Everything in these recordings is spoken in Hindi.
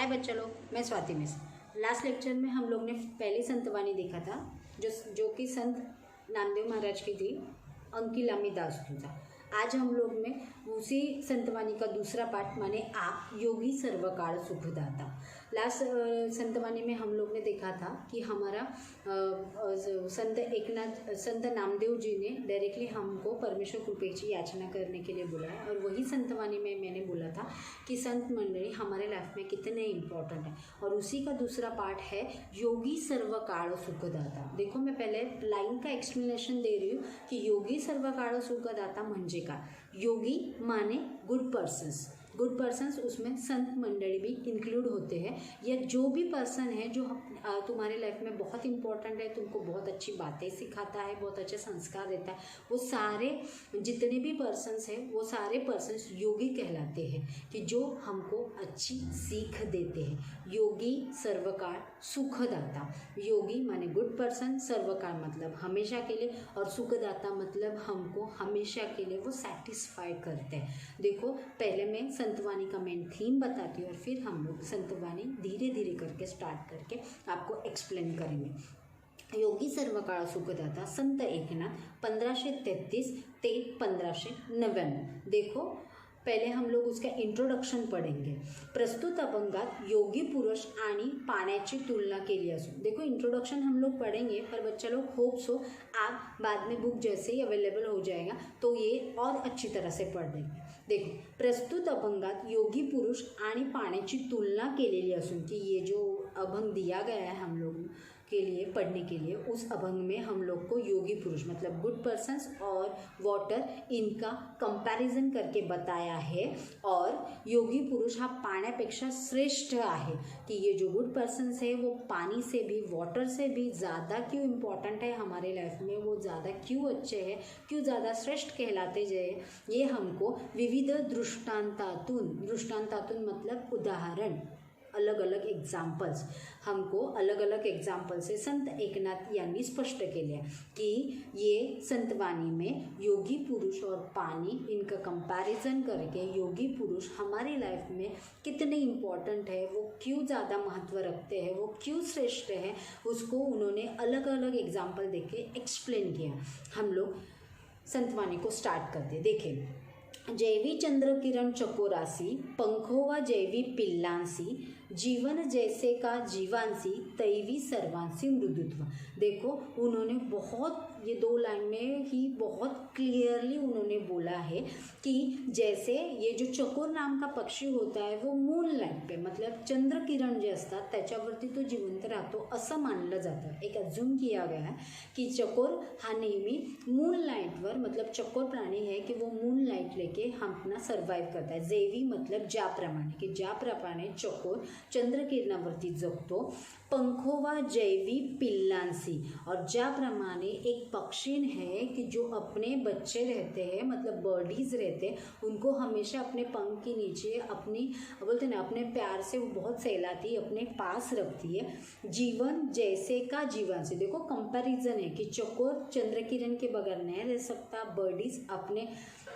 हाय बच्चा लोग, मैं स्वाति मिस। लास्ट लेक्चर में हम लोग ने पहली संतवानी देखा था जो कि संत नामदेव महाराज की थी, अंकिलामी दास था। आज हम लोग में उसी संतवानी का दूसरा पार्ट माने योगी सर्वकाल सुखदाता। लास्ट संतवानी में हम लोग ने देखा था कि हमारा संत नामदेव जी ने डायरेक्टली हमको परमेश्वर कृपा की याचना करने के लिए बोला है। और वही संतवानी में मैंने बोला था कि संत मंडली हमारे लाइफ में कितने इम्पोर्टेंट है, और उसी का दूसरा पार्ट है योगी सर्वकाल सुखदाता। देखो, मैं पहले लाइन का एक्सप्लेनेशन दे रही हूँ कि योगी सर्वकाल सुखदाता म्हणजे का। योगी माने गुड पर्सन्स, उसमें संत मंडली भी इंक्लूड होते हैं। या जो भी पर्सन है जो तुम्हारे लाइफ में बहुत इंपॉर्टेंट है, तुमको बहुत अच्छी बातें सिखाता है, बहुत अच्छे संस्कार देता है, वो सारे जितने भी पर्सन्स हैं वो सारे पर्सन्स योगी कहलाते हैं, कि जो हमको अच्छी सीख देते हैं। योगी सर्वकाल सुखदाता। योगी माने गुड पर्सन, सर्वकाल मतलब हमेशा के लिए, और सुखदाता मतलब हमको हमेशा के लिए वो सेटिस्फाई करते हैं। देखो, पहले मैं संतवानी का मेन थीम बताती हूँ और फिर हम लोग संतवानी धीरे धीरे करके स्टार्ट करके आपको एक्सप्लेन करेंगे। योगी सर्वकाळ सुखदाता संत एकनाथ 1533 ते 1599। देखो, पहले हम लोग उसका इंट्रोडक्शन पढ़ेंगे। प्रस्तुत अभंगात योगी पुरुष आणि पाण्याची तुलना केली असून। देखो, इंट्रोडक्शन हम लोग पढ़ेंगे, पर बच्चा लोग होप सो आप बाद में बुक जैसे ही अवेलेबल हो जाएगा तो ये और अच्छी तरह से पढ़ लेंगे। देखो, प्रस्तुत अभंगात योगी पुरुष आणि पाण्याची तुलना केलेली असून, कि ये जो अभंग दिया गया है हम लोग के लिए पढ़ने के लिए, उस अभंग में हम लोग को योगी पुरुष मतलब गुड पर्सन्स और वाटर इनका कंपैरिजन करके बताया है। और योगी पुरुष हा पाण्यापेक्षा श्रेष्ठ आहे, कि ये जो गुड पर्सन्स है वो पानी से भी, वाटर से भी ज़्यादा क्यों इम्पॉर्टेंट है हमारे लाइफ में, वो ज़्यादा क्यों अच्छे हैं, क्यों ज़्यादा श्रेष्ठ कहलाते जाए, ये हमको विविध दृष्टांतातून मतलब उदाहरण, अलग अलग एग्जाम्पल्स, हमको अलग अलग एग्जाम्पल से संत एकनाथ यांनी स्पष्ट केले कि ये संतवाणी में योगी पुरुष और पानी इनका कंपैरिजन करके योगी पुरुष हमारी लाइफ में कितने इम्पोर्टेंट है, वो क्यों ज़्यादा महत्व रखते हैं, वो क्यों श्रेष्ठ है, उसको उन्होंने अलग अलग एग्जाम्पल देके एक्सप्लेन किया। हम लोग संतवाणी को स्टार्ट करते। देखिए, जैवी चंद्र किरण चकोरासी, पंखोवा जैवी पिल्लांसी, जीवन जैसे का जीवांसी, तैवी सर्वांसी मृदुत्व। देखो, उन्होंने बहुत, ये दो लाइन में ही बहुत क्लियरली उन्होंने बोला है कि जैसे ये जो चकोर नाम का पक्षी होता है वो मून लाईट पे मतलब चंद्र किरण जे असतात त्याच्यावरती तो जिवंत राहतो असं मानलं जातं। एक अज्यूम किया गया है कि चकोर हा नेहमी मून लाईटवर, मतलब चकोर प्राणी है कि वो मून लाईट लेके हम अपना सर्वाइव करता है। जैवी मतलब ज्याप्रमाणे, कि ज्याप्रमाणे चकोर चंद्र किरणावरती जगतो। पंखोवा जैवी पिल्लांसी, और ज्याप्रमाणे एक पक्षी है कि जो अपने बच्चे रहते हैं मतलब बर्डीज रहते हैं, उनको हमेशा अपने पंख के नीचे अपनी बोलते ना अपने प्यार से वो बहुत सहलाती है, अपने पास रखती है। जीवन जैसे का जीवांसी, देखो कंपैरिजन है कि चकोर चंद्र किरण के बगैर नहीं रह सकता, बर्डीज अपने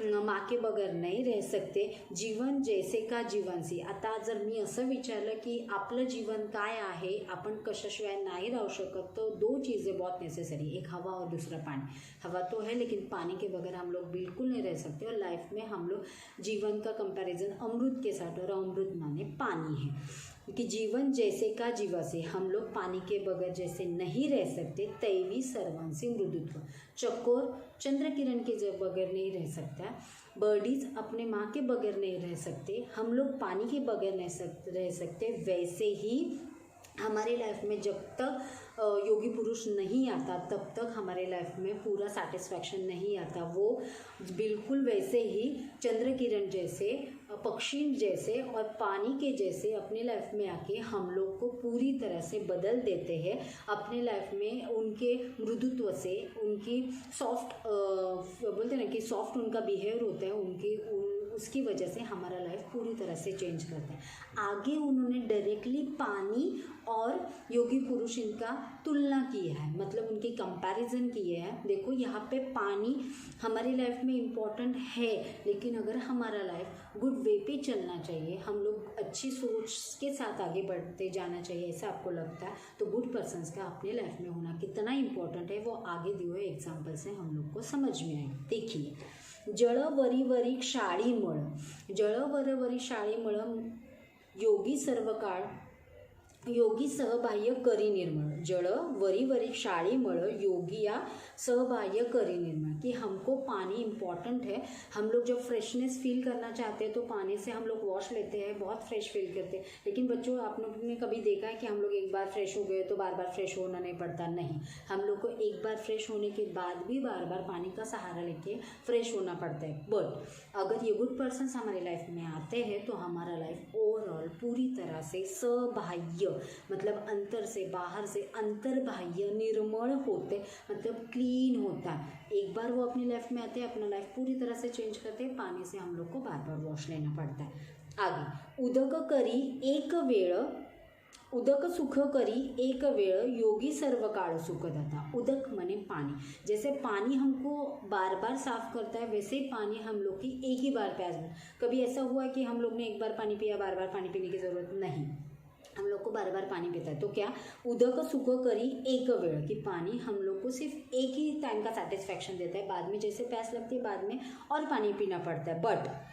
माँ के बगैर नहीं रह सकते। जीवन जैसे का जीवांसी, आता जर मी असं विचारलं की आपलं जीवन काय आहे, आपण कशाशिवाय नहीं रह सकत, तो दो चीज़ें बहुत नेसेसरी, एक हवा और दूसरा पानी। हवा तो है लेकिन पानी के बगैर हम लोग बिल्कुल नहीं रह सकते। और लाइफ में हम लोग जीवन का कंपैरिजन अमृत के साथ, और अमृत माने पानी है, कि जीवन जैसे का जीवा से हम लोग पानी के बगैर जैसे नहीं रह सकते। तैवी सर्वांसी मृदुत्व, चकोर चंद्र किरण के बगैर नहीं रह सकता, बर्डीज अपने माँ के बगैर नहीं रह सकते, हम लोग पानी के बगैर नहीं रह सकते। वैसे ही हमारे लाइफ में जब तक योगी पुरुष नहीं आता तब तक हमारे लाइफ में पूरा सेटिस्फैक्शन नहीं आता। वो बिल्कुल वैसे ही चंद्र किरण जैसे, पक्षी जैसे और पानी के जैसे अपने लाइफ में आके हम लोग को पूरी तरह से बदल देते हैं। अपने लाइफ में उनके मृदुत्व से, उनकी सॉफ्ट बोलते हैं ना कि सॉफ्ट उनका बिहेवियर होता है, उनकी उसकी वजह से हमारा लाइफ पूरी तरह से चेंज करता है। आगे उन्होंने डायरेक्टली पानी और योगी पुरुष इनका तुलना किया है, मतलब उनकी कंपैरिजन किए हैं। देखो यहाँ पे पानी हमारी लाइफ में इम्पॉर्टेंट है, लेकिन अगर हमारा लाइफ गुड वे पे चलना चाहिए, हम लोग अच्छी सोच के साथ आगे बढ़ते जाना चाहिए, ऐसा आपको लगता है, तो गुड पर्सन्स का अपने लाइफ में होना कितना इम्पोर्टेंट है वो आगे दिए हुए एग्जाम्पल से हम लोग को समझ में आए। देखिए, जळ वरी वरी क्षाळीमळ, जळ वर वरी क्षाळीमळ योगी सर्व काळ योगी सहबाह्य करी निर्मळ, जळ वरी वरी क्षाळीमळ योगी या सहबाह्य करी निर्मळ, कि हमको पानी इम्पॉर्टेंट है। हम लोग जब फ्रेशनेस फील करना चाहते हैं तो पानी से हम लोग वॉश लेते हैं, बहुत फ्रेश फील करते हैं। लेकिन बच्चों, आप लोगों ने कभी देखा है कि हम लोग एक बार फ्रेश हो गए तो बार बार फ्रेश होना नहीं पड़ता? नहीं, हम लोग को एक बार फ्रेश होने के बाद भी बार बार पानी का सहारा लेके फ्रेश होना पड़ता है। बट अगर ये गुड पर्सन्स हमारी लाइफ में आते हैं तो हमारा लाइफ ओवरऑल पूरी तरह से सबाह्य, मतलब अंतर से बाहर से अंतर्बाह्य निर्मल होते, मतलब क्लीन होता है। एक बार वो अपनी लाइफ में आते हैं, अपना लाइफ पूरी तरह से चेंज करते हैं। पानी से हम लोग को बार बार वॉश लेना पड़ता है। आगे, उदक करी एक वेळ, उदक सुख करी एक वेळ योगी सर्व काळ सुख दाता। उदक माने पानी, जैसे पानी हमको बार बार साफ करता है, वैसे ही पानी हम लोग की एक ही बार प्यास। कभी ऐसा हुआ कि हम लोग ने एक बार पानी पिया, बार बार पानी पीने की ज़रूरत नहीं, हम लोग को बार बार पानी पीता है। तो क्या, उदक सुख करी एक वेळ, कि पानी हम लोग को सिर्फ एक ही टाइम का सेटिस्फैक्शन देता है, बाद में जैसे प्यास लगती है बाद में और पानी पीना पड़ता है। बट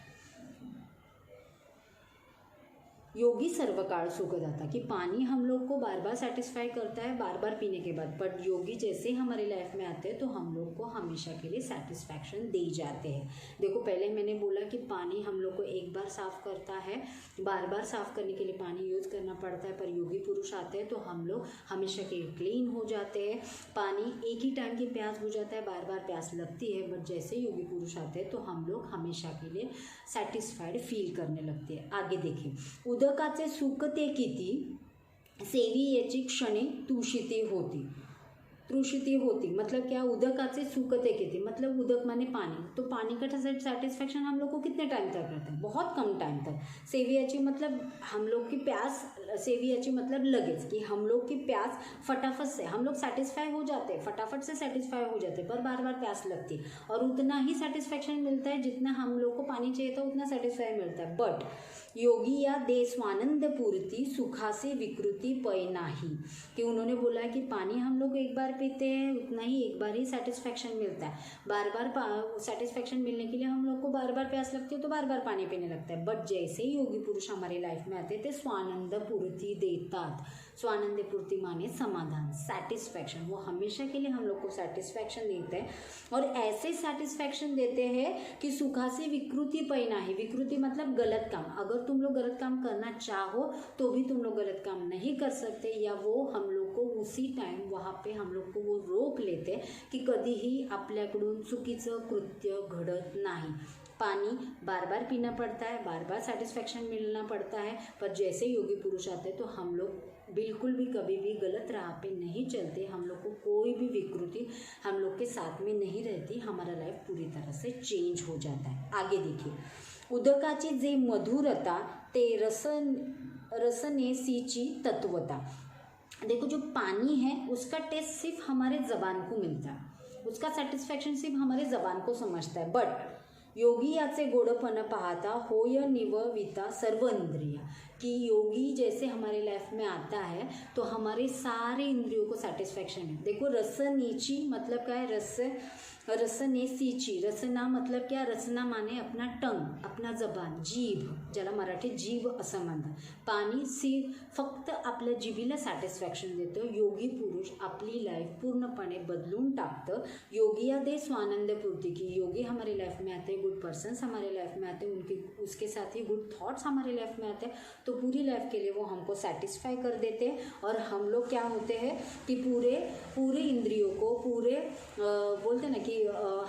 योगी सर्वकाल सुखदाता, कि पानी हम लोग को बार बार सेटिस्फाई करता है बार बार पीने के बाद, बट योगी जैसे हमारी लाइफ में आते हैं तो हम लोग को हमेशा के लिए सेटिस्फैक्शन दे जाते हैं। देखो, पहले मैंने बोला कि पानी हम लोग को एक बार साफ करता है, बार बार साफ करने के लिए पानी यूज़ करना पड़ता है, पर योगी पुरुष आते हैं तो हम लोग हमेशा के लिए क्लीन हो जाते हैं। पानी एक ही टाइम की प्यास बुझ जाता है, बार बार प्यास लगती है, बट जैसे योगी पुरुष आते हैं तो हम लोग हमेशा के लिए सेटिस्फाइड फील करने लगते हैं। आगे देखिए, उदकाचे सुख ते किती, सेवी याची क्षणे तुषिते होती, तृषिती होती, मतलब क्या, उदकाचे सुख ते किती, मतलब उदक माने पानी, तो पानी का सेटिस्फैक्शन हम लोग को कितने टाइम तक रहता है? बहुत कम टाइम तक। सेवियाची मतलब हम लोग की प्यास, सेवियाची मतलब लगेज, कि हम लोग की प्यास फटाफट से हम लोग सेटिस्फाई हो जाते हैं, फटाफट से सेटिस्फाई हो जाते हैं, पर बार बार प्यास लगती है और उतना ही सेटिस्फैक्शन मिलता है जितना हम लोग को पानी चाहिए था उतना सेटिस्फाई मिलता है। बट योगी या दे स्वानंद पूर्ति सुखासे विकृति पय नाही, कि उन्होंने बोला कि पानी हम लोग एक बार पीते हैं उतना ही एक बार ही सेटिस्फैक्शन मिलता है, बार बार सेटिस्फैक्शन मिलने के लिए हम लोग को बार बार प्यास लगती है तो बार बार पानी पीने लगता है। बट जैसे ही योगी पुरुष हमारी लाइफ में आते थे स्वानंद पूर्ति देतात, स्वानंद पूर्ति माने समाधान, सेटिस्फैक्शन, वो हमेशा के लिए हम लोग को सेटिस्फैक्शन देते हैं और ऐसे सेटिस्फैक्शन देते हैं कि सुखा से विकृति पय नाही, विकृति मतलब गलत काम, अगर तुम लोग गलत काम करना चाहो तो भी तुम लोग गलत काम नहीं कर सकते, या वो हम लोग को उसी टाइम वहाँ पे हम लोग को वो रोक लेते की कधीही आपल्याकडून चुकीचं कृत्य घडत नाही। पानी बार बार पीना पड़ता है, बार बार सेटिस्फैक्शन मिलना पड़ता है, पर जैसे योगी पुरुष आते हैं तो हम लोग बिल्कुल भी कभी भी गलत राह पे नहीं चलते, हम लोग को कोई भी विकृति हम लोग के साथ में नहीं रहती, हमारा लाइफ पूरी तरह से चेंज हो जाता है। आगे देखिए, उदकाची जे मधुरता ते रसनेसीची तत्वता, देखो जो पानी है उसका टेस्ट सिर्फ हमारे ज़बान को मिलता है, उसका सेटिस्फैक्शन सिर्फ हमारे ज़बान को समझता है। बट योगी याचे गोडपण पाहता होय निवविता सर्व इंद्रिय, कि योगी जैसे हमारे लाइफ में आता है तो हमारे सारे इंद्रियों को सेटिस्फैक्शन है। देखो, रसनेची मतलब क्या है, रसनेसीची, रसना मतलब क्या, रसना माने अपना टंग, अपना जबान, जीभ, ज्याला मराठीत जीभ असं म्हणतात। पाणी फक्त आपल्या जिभेला सॅटिस्फॅक्शन देतं, योगी पुरुष आपली लाइफ पूर्णपणे बदलून टाकतं। योगी या दे स्वानंद पूर्ति, की योगी हमारे लाइफ में आते हैं, गुड पर्सन्स हमारे लाइफ में आते हैं, उनके उसके साथ ही गुड थॉट्स हमारे लाइफ में आते हैं, तो पूरी लाइफ के लिए वो हमको सेटिस्फाई कर देते हैं। और हम लोग क्या होते हैं कि पूरे इंद्रियों को बोलते हैं ना कि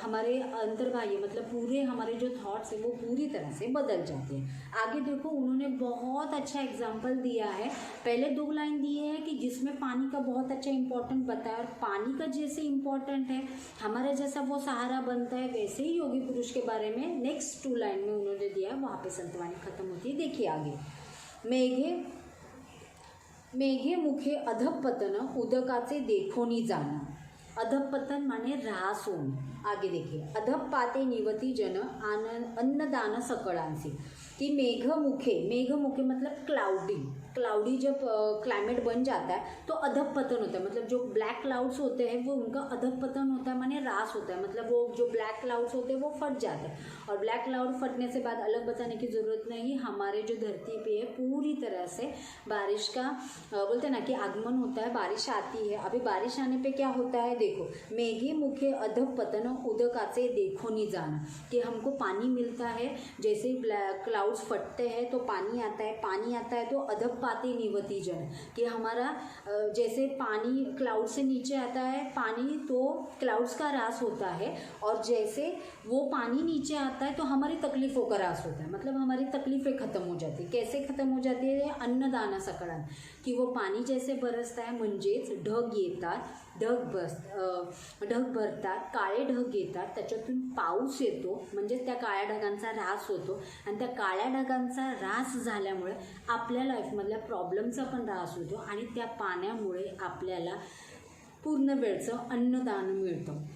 हमारे अंतर्बाह्य मतलब पूरे हमारे जो थॉट्स है वो पूरी तरह से बदल जाते हैं। आगे देखो, उन्होंने बहुत अच्छा एग्जाम्पल दिया है। पहले 2 लाइन दिए हैं कि जिसमें पानी का बहुत अच्छा इंपॉर्टेंट बताया, और पानी का जैसे इंपॉर्टेंट है हमारे जैसा वो सहारा बनता है, वैसे ही योगी पुरुष के बारे में नेक्स्ट 2 लाइन में उन्होंने दिया है। वहाँ पे संतवाणी खत्म होती है। देखिए आगे, मेघे मुखे अधपतन उदकाचे देखोनी जाना। अधपतन माने ऱ्हास होणे। आगे देखिए, अधपाते निवती जन अन्नदान सकळांसी। कि मेघ मुखे मतलब क्लाउडी जब क्लाइमेट बन जाता है तो अधपतन होता है, मतलब जो ब्लैक क्लाउड्स होते हैं वो उनका अधपतन होता है, माने ह्रास होता है, मतलब वो जो ब्लैक क्लाउड्स होते हैं वो फट जाते हैं। और ब्लैक क्लाउड फटने से बाद अलग बताने की ज़रूरत नहीं, हमारे जो धरती पे है पूरी तरह से बारिश का बोलते हैं ना कि आगमन होता है, बारिश आती है। अभी बारिश आने पे क्या होता है, देखो, मेघे मुखे अधपतन उदकाचे देखोनी जाना, कि हमको पानी मिलता है, जैसे क्लाउड्स फटते हैं तो पानी आता है तो अधपाते निवती जन, कि हमारा जैसे पानी क्लाउड से नीचे आता है पानी तो क्लाउड्स का ह्रास होता है, और जैसे वो पानी नीचे आता है तो हमारी तकलीफ़ों का ह्रास होता है, मतलब हमारी तकलीफ़ें ख़त्म हो जाती है। कैसे ख़त्म हो जाती है, अन्नदाना सकळान, कि वो पाणी जैसे बरसत आहे म्हणजेच ढग येतात, ढग भरतात, काळे ढग येतात, त्याच्यातून पाऊस येतो, म्हणजेच त्या काळ्या ढगांचा ऱ्हास होतो, आणि त्या काळ्या ढगांचा ऱ्हास झाल्यामुळे आपल्या लाईफमधल्या प्रॉब्लेमचा पण ऱ्हास होतो, आणि त्या पाण्यामुळे आपल्याला पूर्ण वेळचं अन्नदान मिळतं।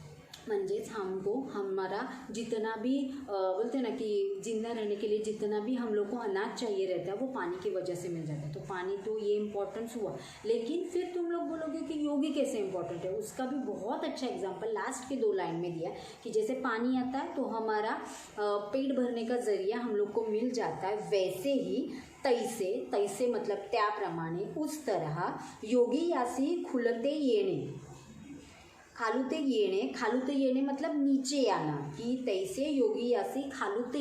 मंजेच हमको हमारा जितना भी बोलते हैं ना कि जिंदा रहने के लिए जितना भी हम लोग को अनाज चाहिए रहता है वो पानी की वजह से मिल जाता है। तो पानी तो ये इम्पोर्टेंस हुआ, लेकिन फिर तुम लोग बोलोगे कि योगी कैसे इम्पोर्टेंट है, उसका भी बहुत अच्छा एग्जांपल लास्ट के 2 लाइन में दिया कि जैसे पानी आता है तो हमारा पेट भरने का जरिया हम लोग को मिल जाता है, वैसे ही तैसे मतलब त्याप्रमाणे उस तरह योगी यासी खुलते येणे, खालुते येणे मतलब नीचे आना, कि तैसे योगी यासी खालुते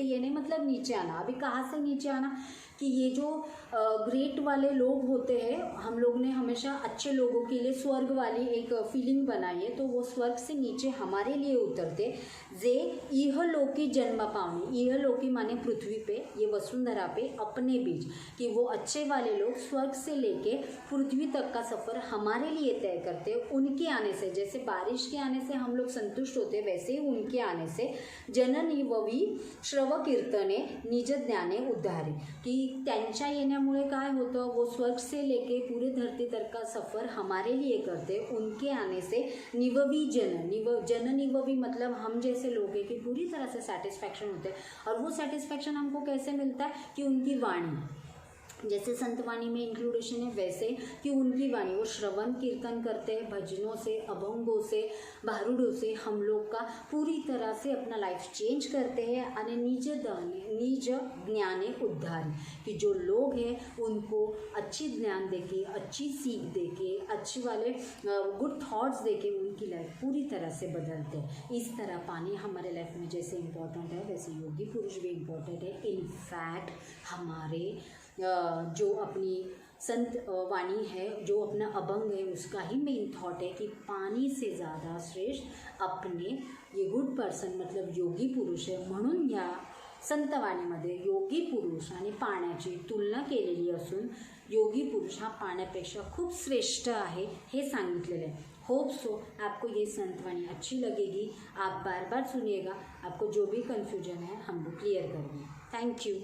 येणे मतलब नीचे आना। अभी कहाँ से नीचे आना, कि ये जो ग्रेट वाले लोग होते हैं, हम लोग ने हमेशा अच्छे लोगों के लिए स्वर्ग वाली एक फीलिंग बनाई है, तो वो स्वर्ग से नीचे हमारे लिए उतरते, जे इहलोकी जन्म पावनी, इहलोकी माने पृथ्वी पे, ये वसुंधरा पे अपने बीच, कि वो अच्छे वाले लोग स्वर्ग से लेके पृथ्वी तक का सफ़र हमारे लिए तय करते हैं। उनके आने से, जैसे बारिश के आने से हम लोग संतुष्ट होते, वैसे ही उनके आने से जननी ववी श्रव कीर्तने निज ज्ञाने उद्धारे, कि त्यांच्या येण्यामुळे काय होतं, वो स्वर्ग से लेके पूरे धरती तक का सफ़र हमारे लिए करते। उनके आने से निववी जन निववी मतलब हम जैसे लोग हैं कि पूरी तरह से सेटिस्फैक्शन होते हैं। और वो सेटिस्फैक्शन हमको कैसे मिलता है, कि उनकी वाणी, जैसे संतवाणी में इंक्लूडेशन है वैसे कि उनकी वाणी, वो श्रवण कीर्तन करते हैं, भजनों से, अभंगों से, भारूडों से हम लोग का पूरी तरह से अपना लाइफ चेंज करते हैं। और निज ज्ञाने उद्धारी, कि जो लोग हैं उनको अच्छी ज्ञान देके, अच्छी सीख देके, अच्छी वाले गुड थॉट्स देके उनकी लाइफ पूरी तरह से बदलते हैं। इस तरह पानी हमारे लाइफ में जैसे इम्पोर्टेंट है वैसे योगी पुरुष भी इम्पोर्टेंट है। इनफैक्ट हमारे जो अपनी संत वाणी है, जो अपना अभंग है, उसका ही मेन थॉट है कि पानी से ज़्यादा श्रेष्ठ अपने ये गुड पर्सन मतलब योगी पुरुष है। म्हणून या संतवाणीमध्ये योगी पुरुष आणि पाण्याची तुलना केलेली असून योगी पुरुष हा पाण्यापेक्षा खूप श्रेष्ठ आहे हे सांगितलेलं आहे। होप सो आपको ये संतवाणी अच्छी लगेगी, आप बार बार सुनिएगा, आपको जो भी कन्फ्यूजन है हम लोग क्लियर करेंगे। Thank you.